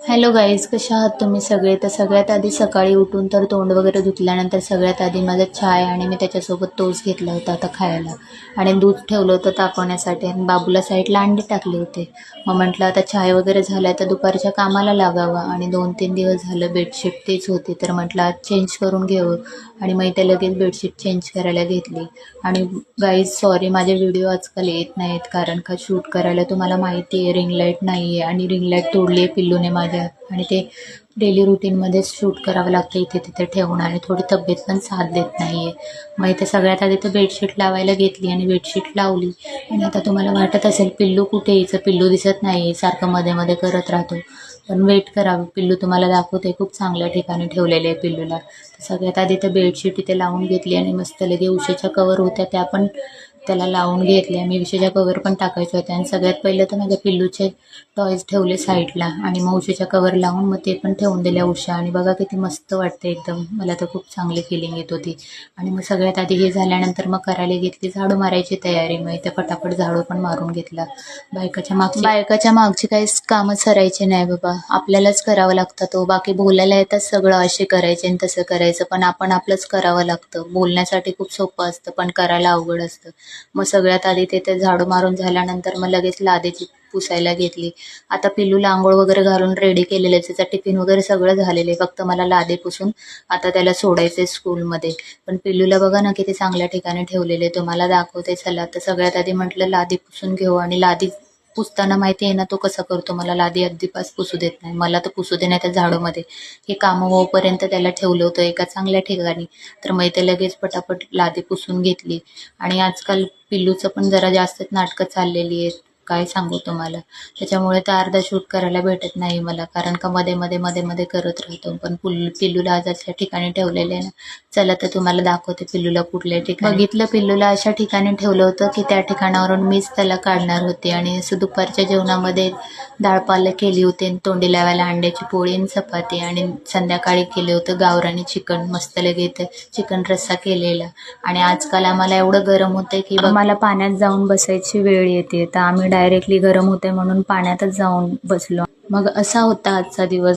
Hello guys, कशा आहात तुम्ही सगळे? तर सगळ्यात आधी सकाळी उठून तर तोंड वगैरे धुतल्यानंतर सगळ्यात आधी माझा चाय आणि मी त्याच्यासोबत टोस्ट घेतला होता आता खायला. आणि दूध ठेवलं होतं तापवण्यासाठी आणि बाबूला साईडला अंडे टाकले होते. मग म्हटलं आता चाय वगैरे झाला तर दुपारच्या कामाला लागावं. आणि 2-3 दिवस झालं बेडशीट तेच होती, तर म्हटलं आज चेंज करून घेऊ. आणि मग इथे लगेच बेडशीट चेंज करायला घेतली. आणि गाईज सॉरी, माझे व्हिडिओ आजकाल येत नाहीत कारण का शूट करायला तुम्हाला माहिती आहे रिंग लाईट नाही आहे आणि रिंग लाईट तोडली आहे पिल्लूने माझ्या. आणि ते डेली रुटीनमध्येच शूट करावं लागतं इथे तिथे ठेवून आणि थोडी तब्येत पण साथ देत नाही आहे. मग इथे सगळ्यात आधी तर बेडशीट लावायला घेतली आणि बेडशीट लावली. आणि आता तुम्हाला वाटत असेल पिल्लू कुठे यायचं, पिल्लू दिसत नाही, सारखं मध्ये मध्ये करत राहतो. पण वेट करावं, पिल्लू तुम्हाला दाखवते, खूप चांगल्या ठिकाणी ठेवलेले आहे पिल्लूला. तर सगळ्यात आधी तर बेडशीट इथे लावून घेतली आणि मस्त लगे उशीच्या कवर होत्या त्या पण त्याला लावून घेतल्या. मी उशीच्या कवर पण टाकायचे होते आणि सगळ्यात पहिलं तर माझ्या पिल्लूचे टॉयज ठेवले साईडला आणि मग उशीच्या कवर लावून मग ते पण ठेवून दिल्या उशा. आणि बघा किती मस्त वाटते एकदम, मला तर खूप चांगली फिलिंग येत होती. आणि मग सगळ्यात आधी हे झाल्यानंतर मग करायला घेतली झाडू मारायची तयारी. मग इथे फटाफट झाडू पण मारून घेतला. बायकाच्या मागची काही कामं सरायचे नाही बाबा, आपल्यालाच करावं लागतं. तो बाकी बोलायला येतात सगळं असे करायचे आणि तसं करायचं, पण आपण आपलंच करावं लागतं. बोलण्यासाठी खूप सोपं असतं पण करायला अवघड असतं. मग सगळ्यात आधी ते झाडू मारून झाल्यानंतर मग लगेच लादीची पुसायला घेतली. आता पिल्लूला आंघोळ वगैरे घालून रेडी केलेलं आहे, त्याचा टिफिन वगैरे सगळं झालेलं आहे, फक्त मला लादी पुसून आता त्याला सोडायचं आहे स्कूलमध्ये. पण पिल्लूला बघा ना किती चांगल्या ठिकाणी ठेवलेले, तुम्हाला दाखवते चला. तर सगळ्यात आधी म्हटलं लादी पुसून घेऊ. आणि लादी पुसताना माहिती आहे ना तो कसा करतो, मला लादी अगदीपास पुसू देत नाही, मला तर पुसू दे नाही तर झाडूमध्ये. हे कामं होईपर्यंत त्याला ठेवलं होतं एका चांगल्या ठिकाणी. तर मग इथे लगेच पटापट लादी पुसून घेतली. आणि आजकाल पिल्लूचं पण जरा जास्तच नाटकं चाललेली आहेत, काय सांगू तुम्हाला. त्याच्यामुळे तर अर्धा शूट करायला भेटत नाही मला, कारण का मध्ये मध्ये मध्ये मध्ये करत राहतो. पण पिल्लूला आज अशा ठिकाणी ठेवलेले आहे ना, चला तर तुम्हाला दाखवते पिल्लूला कुठल्या ठिकाणी बघितलं. पिल्लूला अशा ठिकाणी ठेवलं होतं की त्या ठिकाणावरून मीच त्याला काढणार होते. आणि असं दुपारच्या जेवणामध्ये डाळ पालक केली होती आणि तोंडी लावायला अंड्याची पोळी आणि चपाती. आणि संध्याकाळी केले होतं गावरानी चिकन, मस्त लगेच चिकन रस्सा केलेला. आणि आजकाल आम्हाला एवढं गरम होतं की आम्हाला पाण्यात जाऊन बसायची वेळ येते, तर आम्ही डायरेक्टली गरम होते म्हणून पाण्यातच जाऊन बसलो. मग असा होता आजचा दिवस.